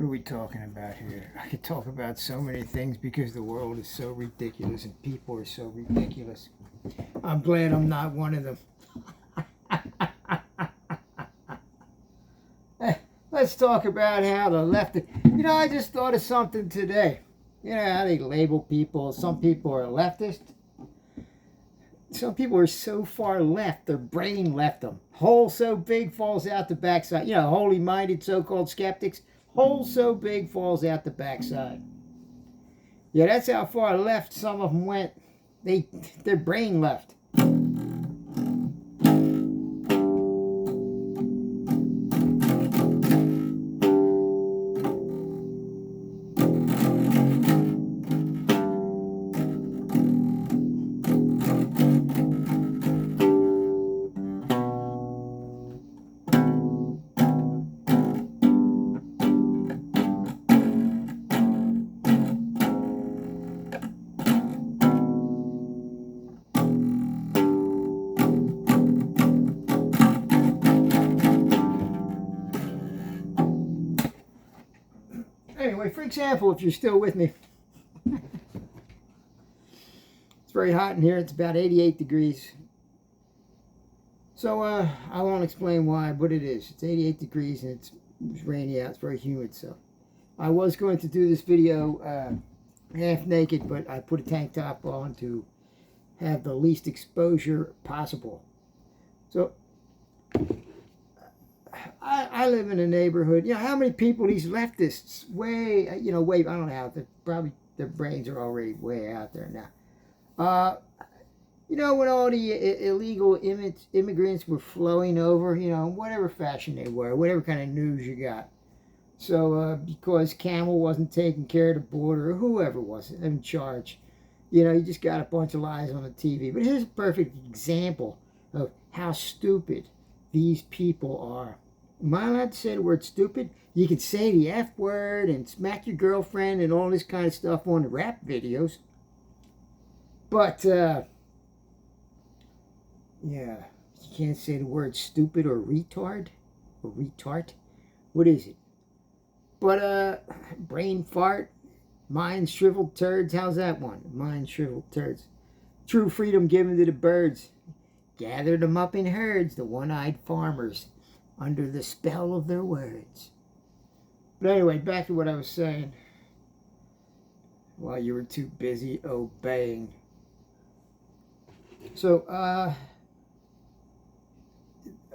What are we talking about here? I could talk about so many things because the world is so ridiculous and people are so ridiculous. I'm glad I'm not one of them. Let's talk about how the left... I just thought of something today. You know how they label people. Some people are leftist. Some people are so far left, their brain left them. Hole so big falls out the backside. Holy-minded so-called skeptics. Hole so big falls out the backside. Yeah, that's how far left some of them went. Their brain left. Anyway, for example, if you're still with me, it's very hot in here. It's about 88 degrees. So I won't explain why, but it is. It's 88 degrees and it's rainy out. It's very humid. So I was going to do this video half naked, but I put a tank top on to have the least exposure possible. So I live in a neighborhood. How many people these leftists way, I don't know how, probably their brains are already way out there now. When all the illegal immigrants were flowing over, whatever fashion they were, whatever kind of news you got. So because Camel wasn't taking care of the border, or whoever was in charge, you just got a bunch of lies on the TV. But here's a perfect example of how stupid these people are. Am I allowed to say the word stupid? You can say the F word and smack your girlfriend and all this kind of stuff on the rap videos. But, yeah, you can't say the word stupid or retard or retard. What is it? But, brain fart, mind shriveled turds. How's that one? Mind shriveled turds. True freedom given to the birds. Gathered them up in herds, the one-eyed farmers, under the spell of their words. But anyway, back to what I was saying. While you were too busy obeying. So,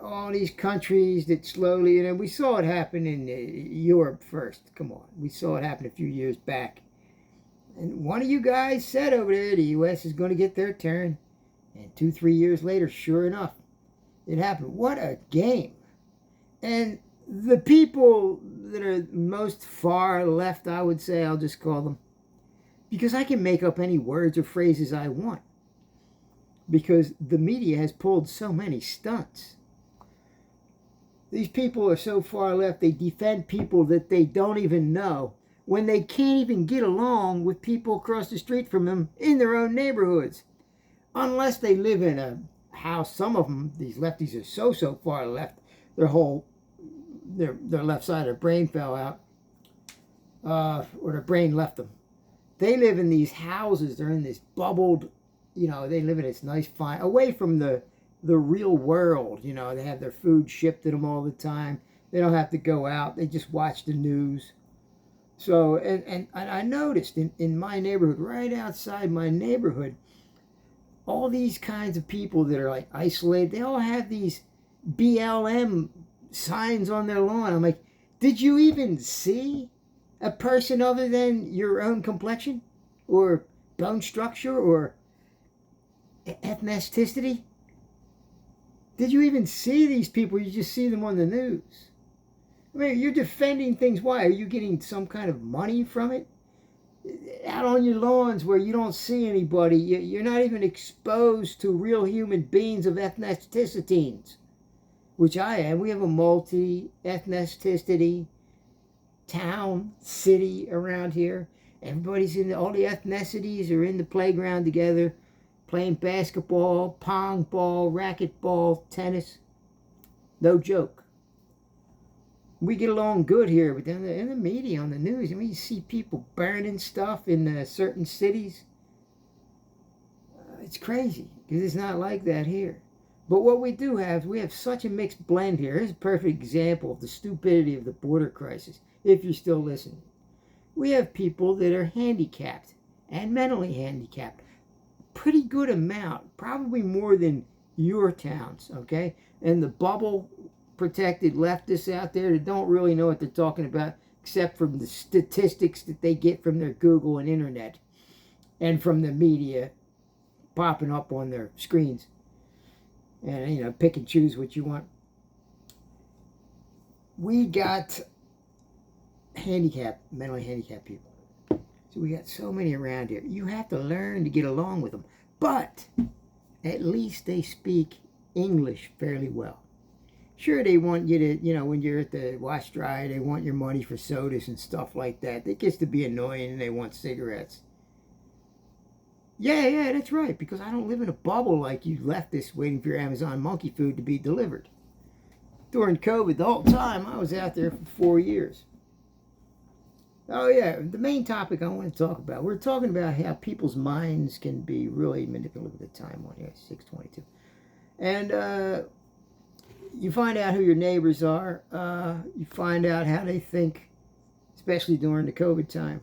all these countries that slowly, we saw it happen in Europe first. Come on, we saw it happen a few years back. And one of you guys said over there, the U.S. is going to get their turn. And 2-3 years later, sure enough, it happened. What a game. And the people that are most far left, I would say, I'll just call them, because I can make up any words or phrases I want, because the media has pulled so many stunts. These people are so far left, they defend people that they don't even know, when they can't even get along with people across the street from them in their own neighborhoods. Unless they live in a house. Some of them, these lefties, are so far left, their left side of their brain fell out, or their brain left them. They live in these houses. They're in this bubbled, they live in this nice, fine, away from the real world. They have their food shipped to them all the time. They don't have to go out. They just watch the news. So, and I noticed in my neighborhood, right outside my neighborhood, all these kinds of people that are like isolated, they all have these BLM signs on their lawn. I'm like, did you even see a person other than your own complexion or bone structure or ethnicity? Did you even see these people? You just see them on the news. I mean, you're defending things. Why? Are you getting some kind of money from it? Out on your lawns where you don't see anybody, you're not even exposed to real human beings of ethnicities, which I am. We have a multi-ethnicity town, city around here. Everybody's all the ethnicities are in the playground together, playing basketball, pong ball, racquetball, tennis. No joke. we get along good here, but then in the media, on the news, I mean, you see people burning stuff in certain cities. It's crazy because it's not like that here. But what we do have, we have such a mixed blend here. Here's a perfect example of the stupidity of the border crisis, if you're still listening. We have people that are handicapped and mentally handicapped. Pretty good amount, probably more than your towns, okay? And the bubble protected leftists out there that don't really know what they're talking about except from the statistics that they get from their Google and internet and from the media popping up on their screens. And, you know, pick and choose what you want. We got mentally handicapped people. So we got so many around here. You have to learn to get along with them. But at least they speak English fairly well. Sure, they want you to, you know, when you're at the wash dry, they want your money for sodas and stuff like that. It gets to be annoying and they want cigarettes. Yeah, that's right, because I don't live in a bubble like you leftists waiting for your Amazon monkey food to be delivered. During COVID, the whole time, I was out there for 4 years. Oh, yeah, the main topic I want to talk about, we're talking about how people's minds can be really manipulative at the time on here, 6:22. And you find out who your neighbors are. You find out how they think, especially during the COVID time.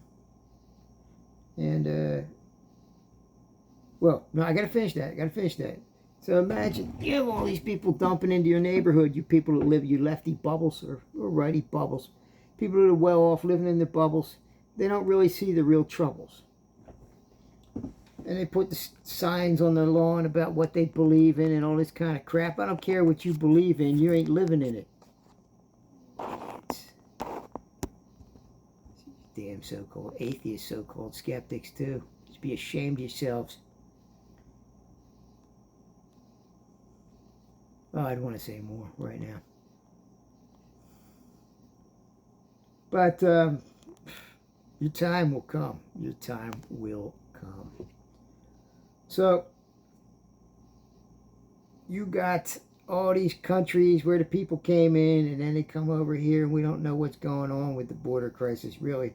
And, well, no, I got to finish that. So imagine you have all these people dumping into your neighborhood, you people that live, you lefty bubbles or righty bubbles. People that are well off living in their bubbles, they don't really see the real troubles. And they put the signs on their lawn about what they believe in and all this kind of crap. I don't care what you believe in, you ain't living in it. Damn so-called atheists, so-called skeptics too. Just be ashamed of yourselves. Oh, I'd want to say more right now. But your time will come. Your time will come. So, you got all these countries where the people came in and then they come over here and we don't know what's going on with the border crisis, really.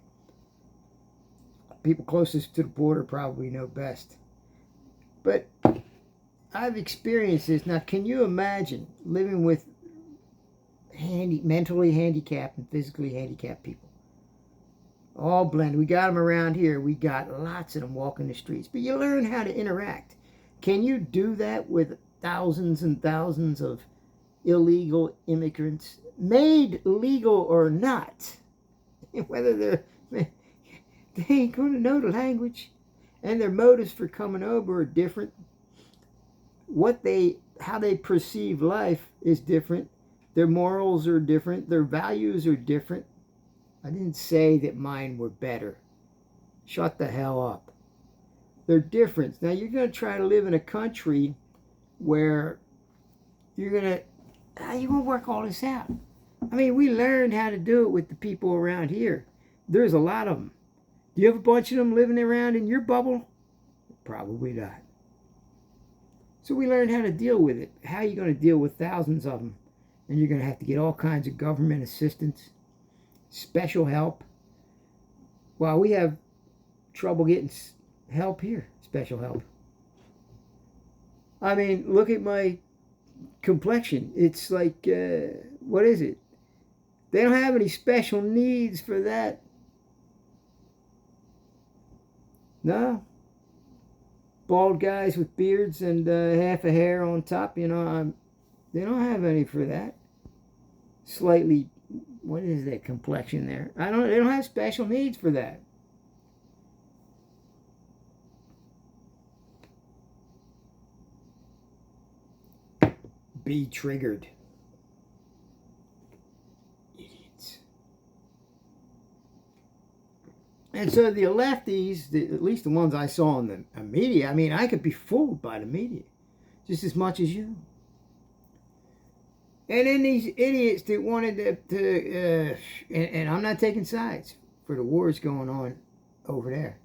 People closest to the border probably know best. But I've experienced this. Now, can you imagine living with mentally handicapped and physically handicapped people? All blended. We got them around here. We got lots of them walking the streets. But you learn how to interact. Can you do that with thousands and thousands of illegal immigrants, made legal or not? Whether they ain't going to know the language, and their motives for coming over are different. How they perceive life is different. Their morals are different. Their values are different. I didn't say that mine were better. Shut the hell up. They're different. Now you're going to try to live in a country where how you going to work all this out? I mean, we learned how to do it with the people around here. There's a lot of them. Do you have a bunch of them living around in your bubble? Probably not. So we learned how to deal with it. How are you going to deal with thousands of them? And you're going to have to get all kinds of government assistance, special help. Well, we have trouble getting help here, special help. I mean, look at my complexion. It's like, what is it? They don't have any special needs for that. No. Bald guys with beards and half a hair on top, you know, they don't have any for that. Slightly, what is that complexion there? They don't have special needs for that. Be triggered. Idiots. And so the lefties, at least the ones I saw in the media, I mean, I could be fooled by the media just as much as you. And then these idiots that wanted to and I'm not taking sides for the wars going on over there.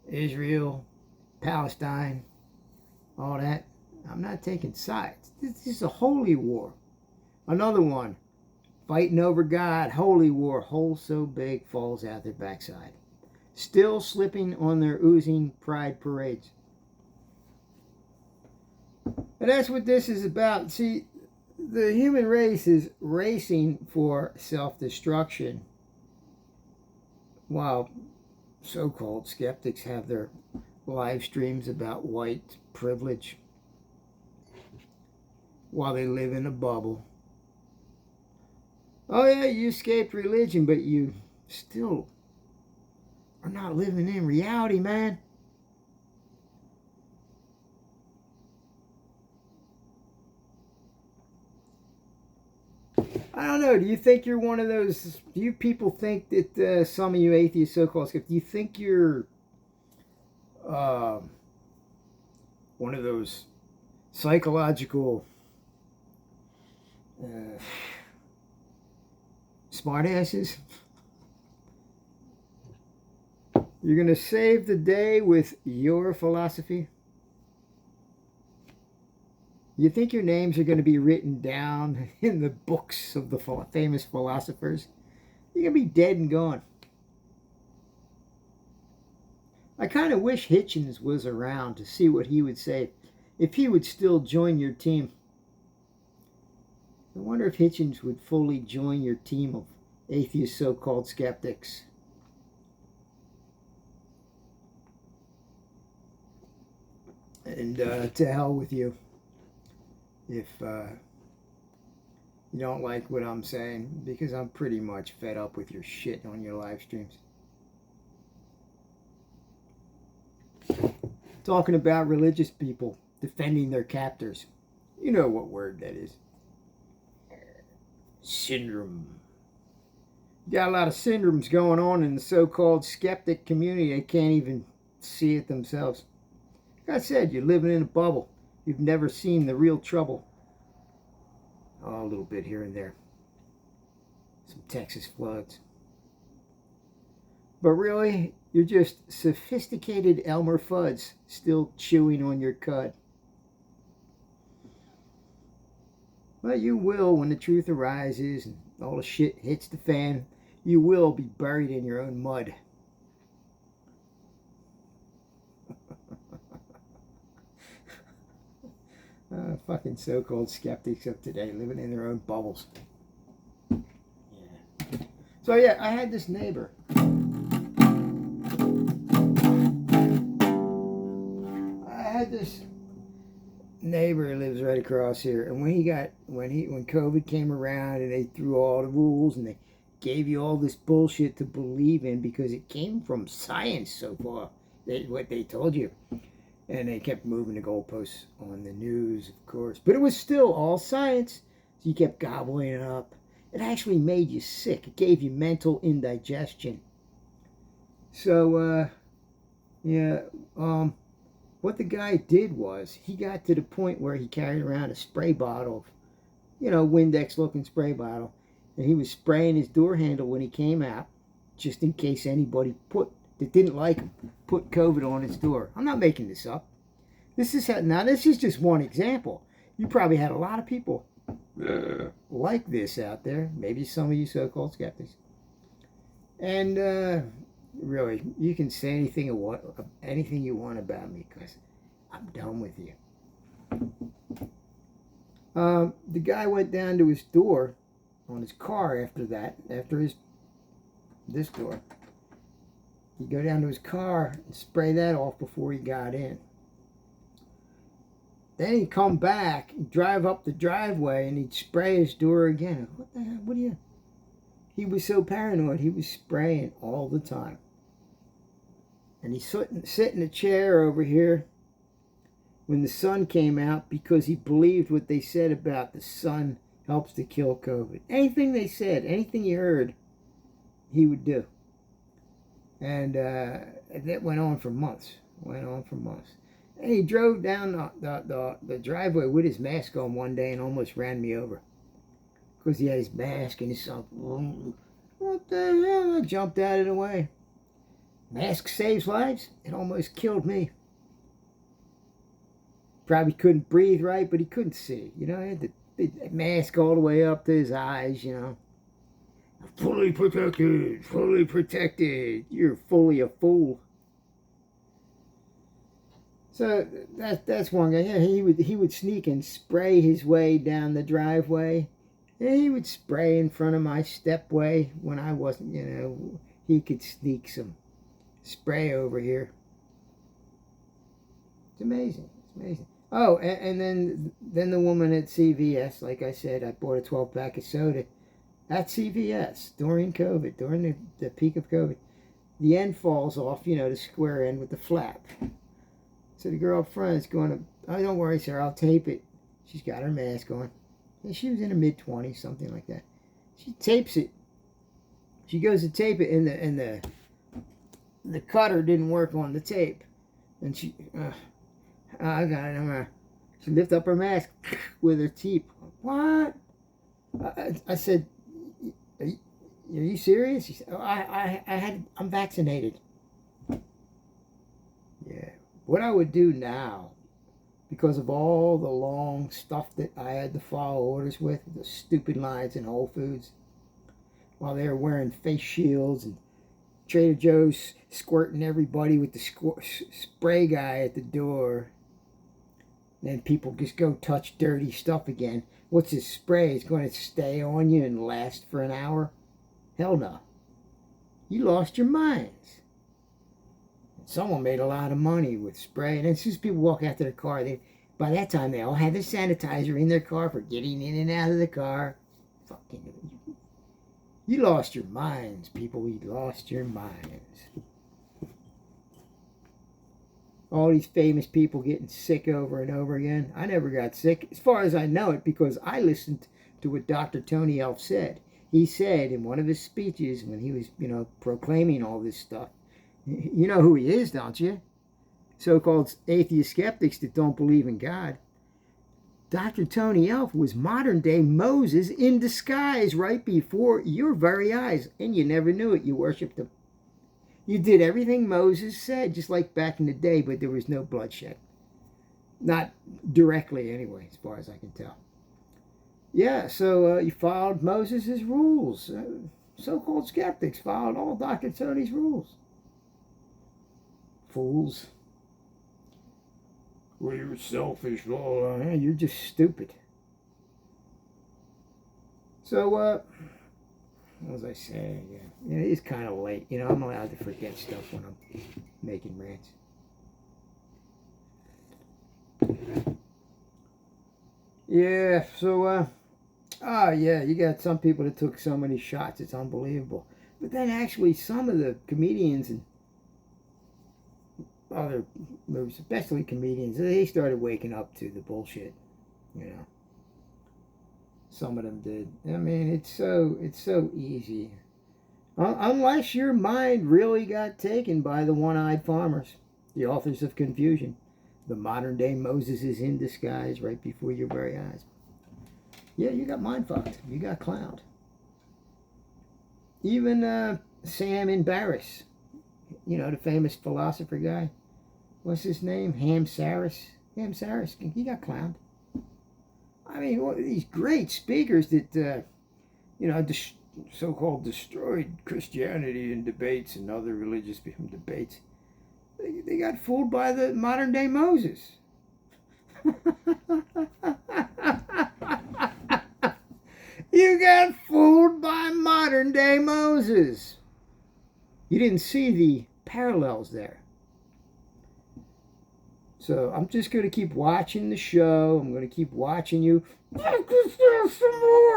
Israel, Palestine, all that. I'm not taking sides. This is a holy war. Another one. fighting over God, holy war, hole so big falls out their backside. Still slipping on their oozing pride parades. And that's what this is about. See, the human race is racing for self-destruction, while so-called skeptics have their live streams about white privilege while they live in a bubble. Oh yeah, you escaped religion, but you still are not living in reality, man. I don't know. Do you think you're one of those? Do you people think that some of you atheists, so-called skeptics, do you think you're one of those psychological smartasses? You're going to save the day with your philosophy? You think your names are going to be written down in the books of the famous philosophers? You're going to be dead and gone. I kind of wish Hitchens was around to see what he would say if he would still join your team. I wonder if Hitchens would fully join your team of atheist so-called skeptics. And to hell with you if you don't like what I'm saying, because I'm pretty much fed up with your shit on your live streams. Talking about religious people defending their captors. You know what word that is. Syndrome. You got a lot of syndromes going on in the so-called skeptic community. They can't even see it themselves. Like I said, you're living in a bubble. You've never seen the real trouble. Oh, a little bit here and there. Some Texas floods. But really, you're just sophisticated Elmer Fuds still chewing on your cud. Well, you will, when the truth arises and all the shit hits the fan, you will be buried in your own mud. Fucking so-called skeptics of today living in their own bubbles. Yeah. So yeah, I had this neighbor. Who lives right across here, and when COVID came around and they threw all the rules and they gave you all this bullshit to believe in because it came from science so far, what they told you. And they kept moving the goalposts on the news, of course. But it was still all science. So you kept gobbling it up. It actually made you sick. It gave you mental indigestion. So, what the guy did was, he got to the point where he carried around a spray bottle, Windex-looking spray bottle. And he was spraying his door handle when he came out, just in case anybody that didn't like him put COVID on his door. I'm not making this up. This is just one example. You probably had a lot of people like this out there. Maybe some of you so-called skeptics. And really, you can say anything you want about me, because I'm done with you. The guy went down to his door on his car after this door. He'd go down to his car and spray that off before he got in. Then he'd come back, he'd drive up the driveway, and he'd spray his door again. What the hell? He was so paranoid, he was spraying all the time. And he'd sit in a chair over here when the sun came out, because he believed what they said about the sun helps to kill COVID. Anything they said, anything you heard, he would do. And that went on for months. And he drove down the driveway with his mask on one day and almost ran me over. Because he had his mask and his something. What the hell? I jumped out of the way. Mask saves lives. It almost killed me. Probably couldn't breathe right, but he couldn't see. He had the mask all the way up to his eyes, Fully protected, fully protected. You're fully a fool. So that's one guy. Yeah, he would sneak and spray his way down the driveway. And he would spray in front of my stepway when I wasn't, he could sneak some spray over here. It's amazing. It's amazing. Oh, and then the woman at CVS, like I said, I bought a 12-pack of soda at CVS during COVID, during the peak of COVID. The end falls off, the square end with the flap. So the girl up front is going to, oh, don't worry, sir, I'll tape it. She's got her mask on. And she was in her mid-20s, something like that. She tapes it. She goes to tape it, and the cutter didn't work on the tape. And she, I got it. She lifted up her mask with her teeth. What? I said, are you serious? She said, oh, I'm vaccinated. Yeah. What I would do now, because of all the long stuff that I had to follow orders with, the stupid lines in Whole Foods, while they were wearing face shields and Trader Joe's squirting everybody with the spray guy at the door. And then people just go touch dirty stuff again. What's his spray? It's going to stay on you and last for an hour? Hell no. You lost your minds. Someone made a lot of money with spray. And as soon as people walk out to their car, by that time they all had their sanitizer in their car for getting in and out of the car. Fucking, you lost your minds, people. You lost your minds. All these famous people getting sick over and over again. I never got sick, as far as I know it, because I listened to what Dr. Tony Elf said. He said in one of his speeches when he was, proclaiming all this stuff, you know who he is, don't you? So-called atheist skeptics that don't believe in God. Dr. Tony Elf was modern-day Moses in disguise right before your very eyes, and you never knew it. You worshipped him. You did everything Moses said, just like back in the day, but there was no bloodshed. Not directly, anyway, as far as I can tell. Yeah, so you followed Moses' rules. So-called skeptics followed all Dr. Tony's rules. Fools. Well, you're selfish. Oh, you're just stupid. So, what was I saying? Yeah, it's kind of late. I'm allowed to forget stuff when I'm making rants. Yeah, so, yeah, you got some people that took so many shots, it's unbelievable. But then actually some of the comedians and other movies, especially comedians, they started waking up to the bullshit, Some of them did. I mean, it's so easy. Unless your mind really got taken by the one-eyed farmers, the authors of confusion, the modern-day Moses is in disguise right before your very eyes. Yeah, you got mind fucked. You got clowned. Even Sam Embarrass, the famous philosopher guy. What's his name? Ham Saris. Ham Saris. He got clowned. I mean, these great speakers that, so-called destroyed Christianity in debates and other religious debates. They got fooled by the modern-day Moses. You got fooled by modern-day Moses. You didn't see the parallels there. So I'm just going to keep watching the show. I'm going to keep watching you. Some more.